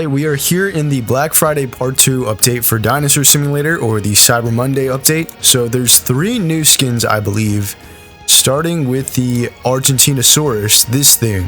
Alright, we are here in the Black Friday Part 2 update for Dinosaur Simulator, or the Cyber Monday update. So there's 3 new skins, I believe, starting with the Argentinosaurus, this thing.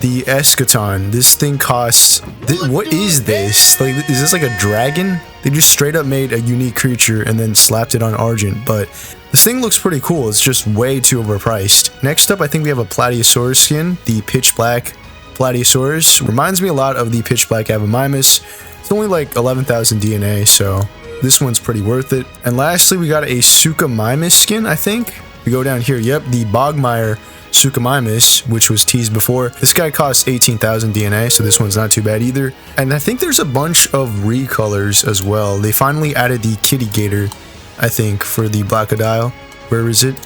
The Eschaton, this thing costs... what is this? Like, is this like a dragon? They just straight up made a unique creature and then slapped it on Argent, but this thing looks pretty cool. It's just way too overpriced. Next up, I think we have a Platiosaurus skin, the Pitch Black Platiosaurus. Reminds me a lot of the Pitch Black Suchomimus. It's only like 11,000 DNA, so this one's pretty worth it. And lastly, we got a Suchomimus skin, I think. We go down here, yep, the Bogmire Suchomimus, which was teased before. This guy costs 18,000 DNA, so this one's not too bad either. And I think there's a bunch of recolors as well. They finally added the Kitty Gator, I think, for the Blackadile. Where is it?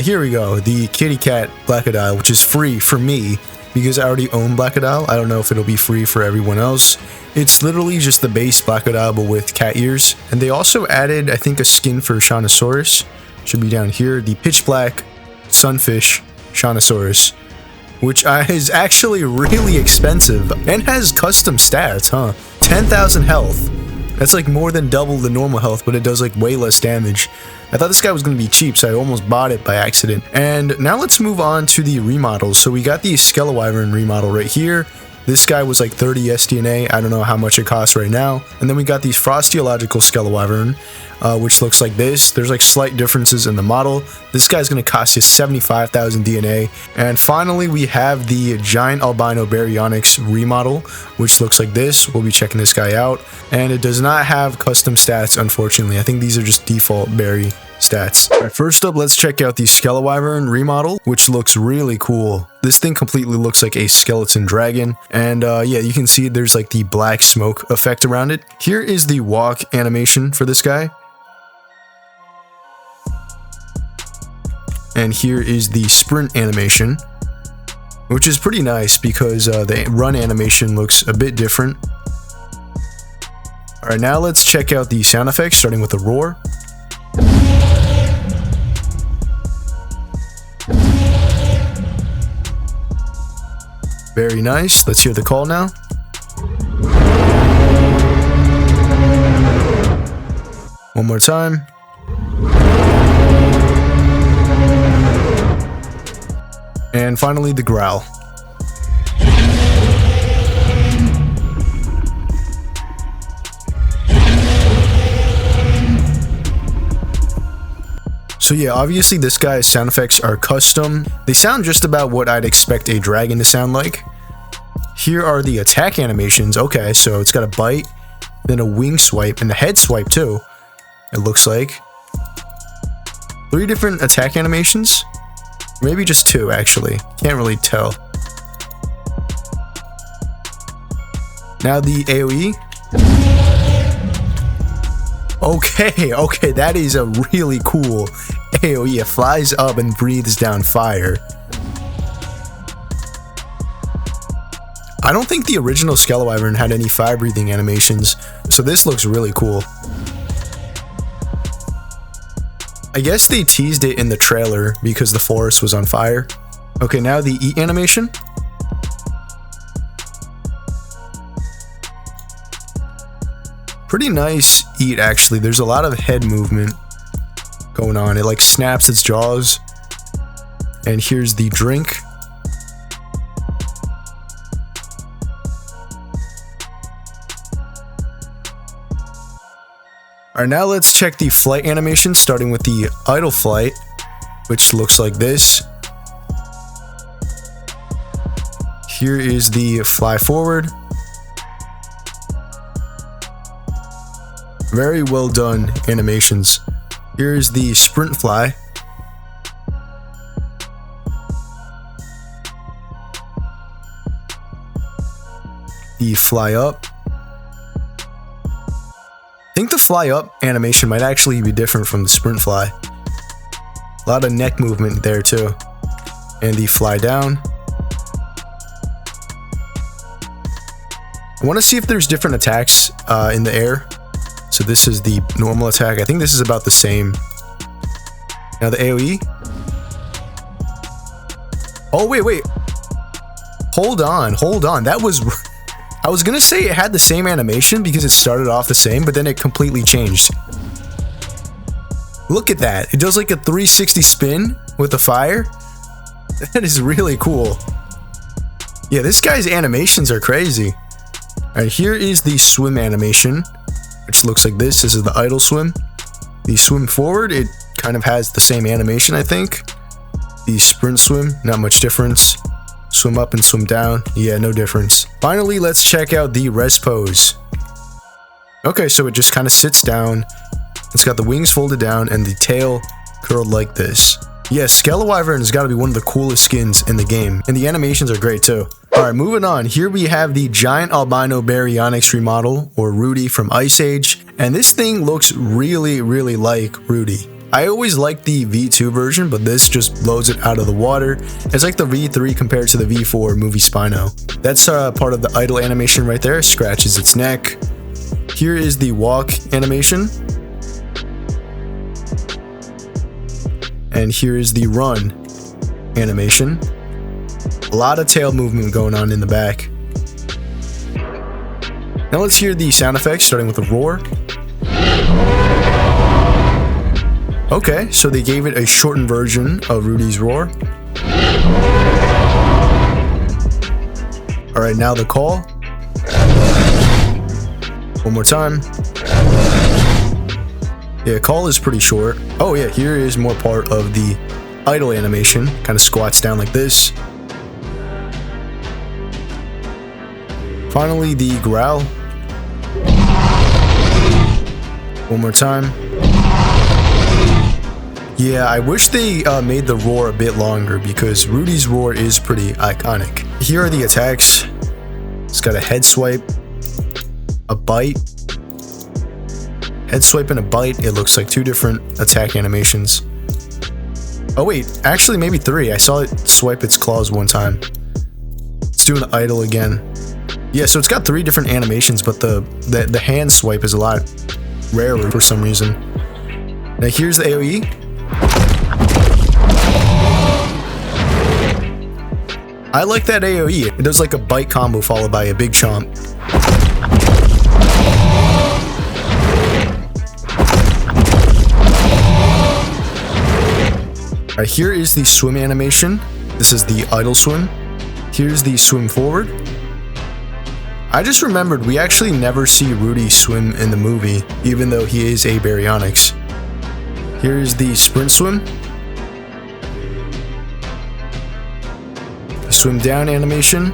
Here we go, the Kitty Cat Blackadile, which is free for me because I already own Blackadile. I don't know if it'll be free for everyone else. It's literally just the base Blackadile, but with cat ears. And they also added, I think, a skin for Shanosaurus. Should be down here, the Pitch Black Sunfish Shanosaurus, which is actually really expensive and has custom stats, huh? 10,000 health. That's like more than double the normal health, but it does like way less damage. I thought this guy was going to be cheap, so I almost bought it by accident. And now let's move on to the remodels. So we got the SKELEWYVERN remodel right here. This guy was like 30 SDNA. I don't know how much it costs right now. And then we got these Frosteological SKELEWYVERN, which looks like this. There's like slight differences in the model. This guy's going to cost you 75,000 DNA. And finally, we have the giant Albino Baryonyx remodel, which looks like this. We'll be checking this guy out. And it does not have custom stats, unfortunately. I think these are just default Barry stats. Alright, first up, let's check out the SKELEWYVERN remodel, which looks really cool. This thing completely looks like a skeleton dragon, and yeah, you can see there's like the black smoke effect around it. Here is the walk animation for this guy. And here is the sprint animation, which is pretty nice because the run animation looks a bit different. Alright, now let's check out the sound effects, starting with the roar. Very nice. Let's hear the call now. One more time. And finally, the growl. So yeah, obviously this guy's sound effects are custom. They sound just about what I'd expect a dragon to sound like. Here are the attack animations. Okay, so it's got a bite, then a wing swipe, and a head swipe too. It looks like 3 different attack animations. Maybe just 2, actually. Can't really tell. Now the AoE. Okay, that is a really cool AoE. It flies up and breathes down fire. I don't think the original SKELEWYVERN had any fire breathing animations, so this looks really cool. I guess they teased it in the trailer because the forest was on fire. Okay, now the eat animation. Pretty nice eat, actually. There's a lot of head movement going on. It like snaps its jaws. And here's the drink. Alright, now let's check the flight animation, starting with the idle flight, which looks like this. Here is the fly forward. Very well done animations. Here's the sprint fly. The fly up. I think the fly up animation might actually be different from the sprint fly. A lot of neck movement there too. And the fly down. I want to see if there's different attacks in the air. So this is the normal attack. I think this is about the same. Now the AoE. Oh, wait. Hold on. That was... I was gonna say it had the same animation because it started off the same, but then it completely changed. Look at that. It does like a 360 spin with the fire. That is really cool. Yeah, this guy's animations are crazy. Alright, here is the swim animation, which looks like this. This is the idle swim. The swim forward, it kind of has the same animation, I think. The sprint swim, not much difference. Swim up and swim down, yeah, no difference. Finally, let's check out the rest pose. Okay, so it just kind of sits down. It's got the wings folded down and the tail curled like this. Yeah, SKELEWYVERN has got to be one of the coolest skins in the game, and the animations are great too. Alright, moving on. Here we have the giant Albino Baryonyx remodel, or Rudy from Ice Age, and this thing looks really like Rudy. I always liked the V2 version, but this just blows it out of the water. It's like the V3 compared to the V4 movie Spino. That's part of the idle animation right there. Scratches its neck. Here is the walk animation. And here is the run animation. A lot of tail movement going on in the back. Now let's hear the sound effects, starting with a roar. Okay, so they gave it a shortened version of Rudy's roar. Alright, now the call. One more time. Yeah, call is pretty short. Oh yeah, here is more part of the idle animation. Kind of squats down like this. Finally, the growl. One more time. Yeah, I wish they made the roar a bit longer because Rudy's roar is pretty iconic. Here are the attacks. It's got a head swipe, a bite, head swipe and a bite. It looks like two different attack animations. Oh wait, actually maybe three. I saw it swipe its claws one time. Let's do an idle again. Yeah, so it's got three different animations, but the hand swipe is a lot rarer for some reason. Now here's the AoE. I like that AoE. It does like a bite combo followed by a big chomp. Alright, here is the swim animation. This is the idle swim. Here's the swim forward. I just remembered we actually never see Rudy swim in the movie, even though he is a Baryonyx. Here's the sprint swim. The swim down animation.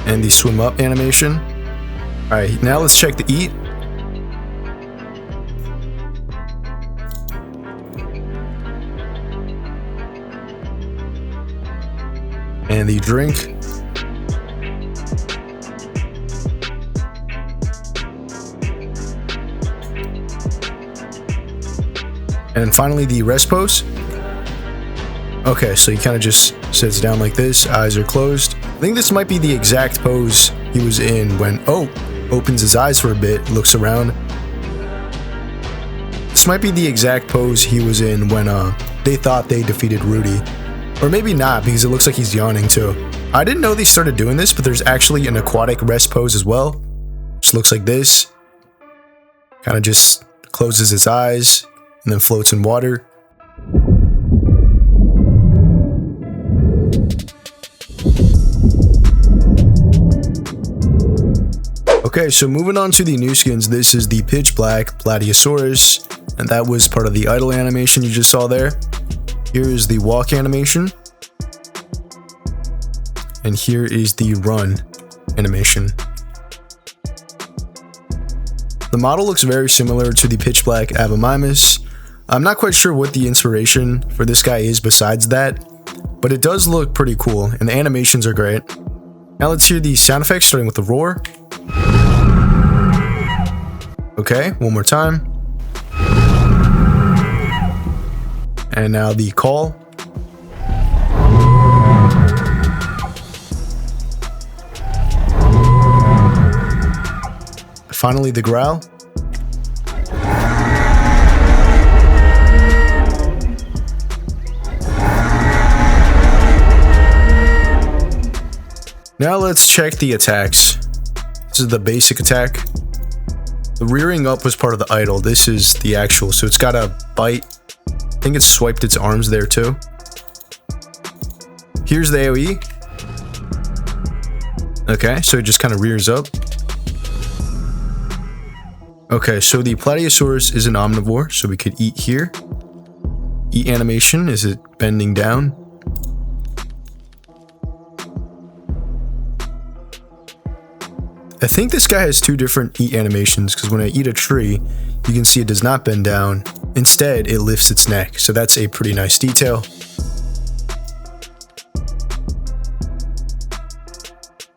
And the swim up animation. Alright, now let's check the eat. And the drink. And finally the rest pose. Okay, so he kind of just sits down like this, eyes are closed. I think this might be the exact pose he was in when, opens his eyes for a bit, looks around. This might be the exact pose he was in when they thought they defeated Rudy. Or maybe not, because it looks like he's yawning too. I didn't know they started doing this, but there's actually an aquatic rest pose as well. Just looks like this. Kind of just closes its eyes and then floats in water. Okay, so moving on to the new skins, this is the pitch black Platiosaurus, and that was part of the idle animation you just saw there. Here is the walk animation. And here is the run animation. The model looks very similar to the pitch black Suchomimus. I'm not quite sure what the inspiration for this guy is besides that, but it does look pretty cool, and the animations are great. Now let's hear the sound effects, starting with the roar. Okay, one more time. And now the call. Finally, the growl. Now let's check the attacks. This is the basic attack. The rearing up was part of the idle. This is the actual. So it's got a bite. I think it's swiped its arms there too. Here's the AoE. Okay, so it just kind of rears up. Okay, so the Platiosaurus is an omnivore, so we could eat here. Eat animation, is it bending down? I think this guy has two different eat animations, because when I eat a tree, you can see it does not bend down. Instead, it lifts its neck, so that's a pretty nice detail.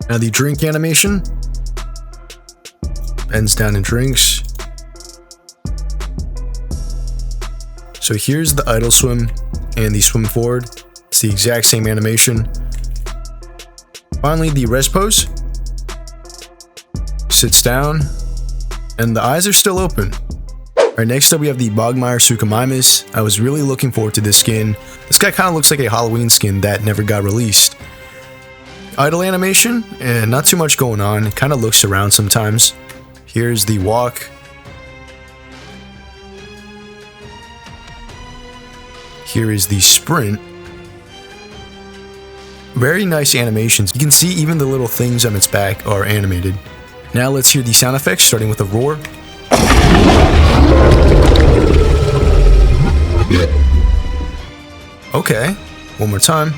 Now the drink animation. Bends down and drinks. So here's the idle swim and the swim forward. It's the exact same animation. Finally, the rest pose. Sits down, and the eyes are still open. Alright, next up we have the Bogmire Suchomimus. I was really looking forward to this skin. This guy kind of looks like a Halloween skin that never got released. Idle animation, and not too much going on. It kind of looks around sometimes. Here's the walk. Here is the sprint. Very nice animations. You can see even the little things on its back are animated. Now let's hear the sound effects, starting with a roar. Okay, one more time.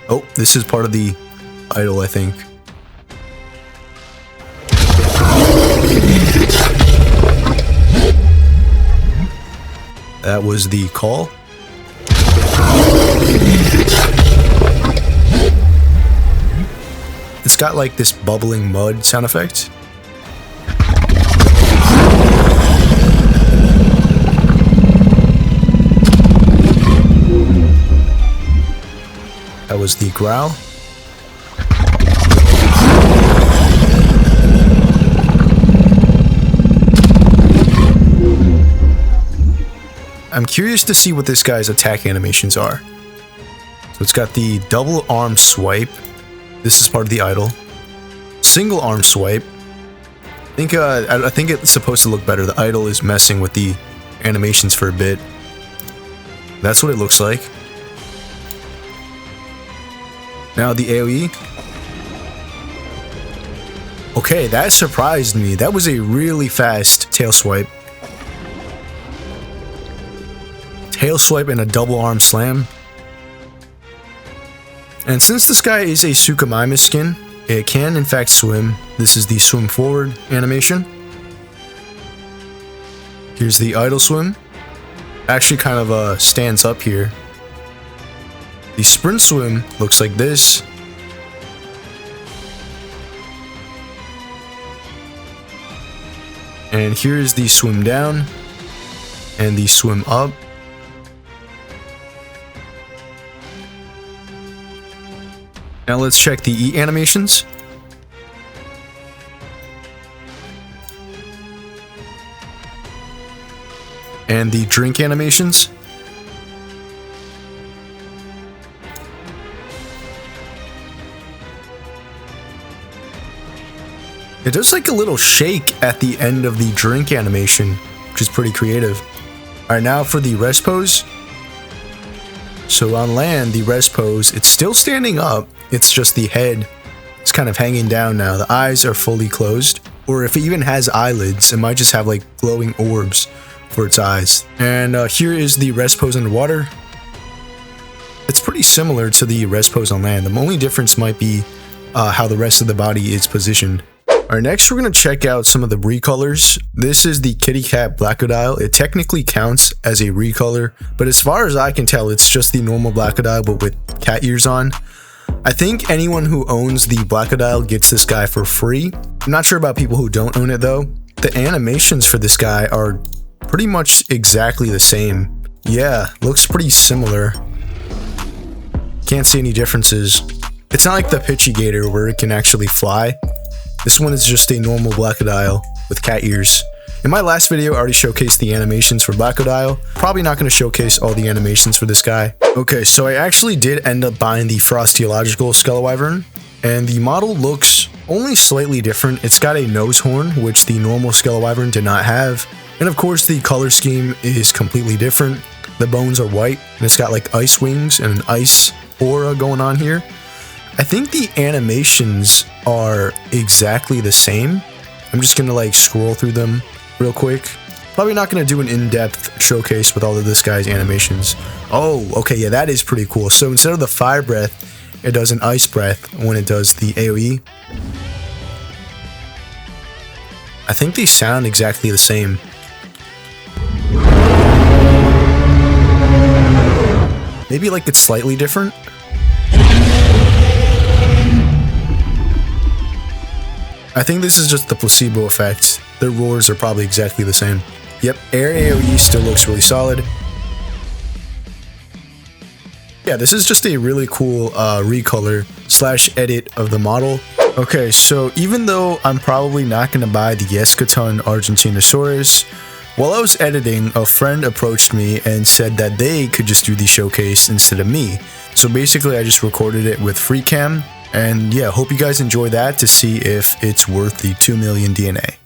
Oh, this is part of the idle, I think. That was the call. It's got like this bubbling mud sound effect. That was the growl. I'm curious to see what this guy's attack animations are. So it's got the double arm swipe. This is part of the idle. Single arm swipe. I think it's supposed to look better. The idle is messing with the animations for a bit. That's what it looks like. Now the AoE. Okay, that surprised me. That was a really fast tail swipe. Tail swipe and a double arm slam. And since this guy is a Suchomimus skin, it can in fact swim. This is the swim forward animation. Here's the idle swim. Actually kind of stands up here. The sprint swim looks like this. And here's the swim down and the swim up. Now let's check the eat animations. And the drink animations. It does like a little shake at the end of the drink animation, which is pretty creative. Alright, now for the rest pose. So on land, the rest pose, it's still standing up. It's just the head. It's kind of hanging down now. The eyes are fully closed. Or if it even has eyelids, it might just have like glowing orbs for its eyes. And here is the rest pose underwater. It's pretty similar to the rest pose on land. The only difference might be how the rest of the body is positioned. Alright, next we're going to check out some of the recolors. This is the kitty cat Blackadile. It technically counts as a recolor, but as far as I can tell, it's just the normal Blackadile but with cat ears on. I think anyone who owns the Blackadile gets this guy for free. I'm not sure about people who don't own it though. The animations for this guy are pretty much exactly the same. Yeah, looks pretty similar. Can't see any differences. It's not like the Pitchygator where it can actually fly. This one is just a normal Blackadile with cat ears. In my last video, I already showcased the animations for Blackodile. Probably not going to showcase all the animations for this guy. Okay, so I actually did end up buying the Frosteological SKELEWYVERN, and the model looks only slightly different. It's got a nose horn, which the normal SKELEWYVERN did not have. And of course, the color scheme is completely different. The bones are white, and it's got like ice wings and an ice aura going on here. I think the animations are exactly the same. I'm just going to like scroll through them real quick. Probably not going to do an in-depth showcase with all of this guy's animations. Oh, okay, yeah, that is pretty cool. So instead of the fire breath, it does an ice breath when it does the AoE. I think they sound exactly the same. Maybe like it's slightly different. I think this is just the placebo effect. Their roars are probably exactly the same. Yep, air AoE still looks really solid. Yeah, this is just a really cool recolor / edit of the model. Okay, so even though I'm probably not going to buy the Eschaton Argentinosaurus, while I was editing, a friend approached me and said that they could just do the showcase instead of me. So basically I just recorded it with FreeCam, and yeah, hope you guys enjoy that to see if it's worth the 2 million DNA.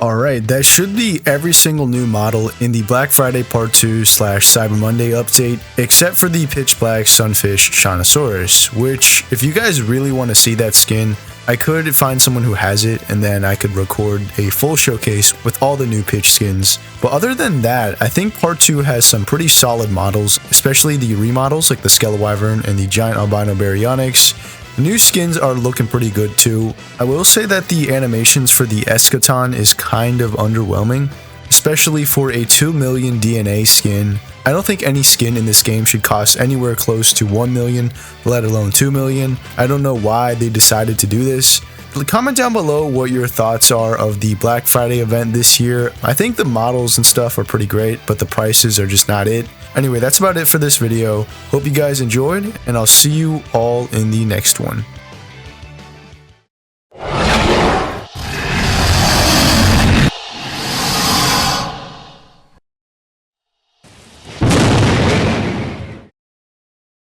Alright, that should be every single new model in the Black Friday Part 2 / Cyber Monday update, except for the Pitch Black Sunfish Shanosaurus, which, if you guys really want to see that skin, I could find someone who has it, and then I could record a full showcase with all the new pitch skins. But other than that, I think Part 2 has some pretty solid models, especially the remodels like the SKELEWYVERN and the giant Albino Baryonyx. The new skins are looking pretty good too. I will say that the animations for the Eschaton is kind of underwhelming, especially for a 2 million DNA skin. I don't think any skin in this game should cost anywhere close to 1 million, let alone 2 million. I don't know why they decided to do this. Comment down below what your thoughts are of the Black Friday event this year. I think the models and stuff are pretty great, but the prices are just not it. Anyway, that's about it for this video. Hope you guys enjoyed, and I'll see you all in the next one.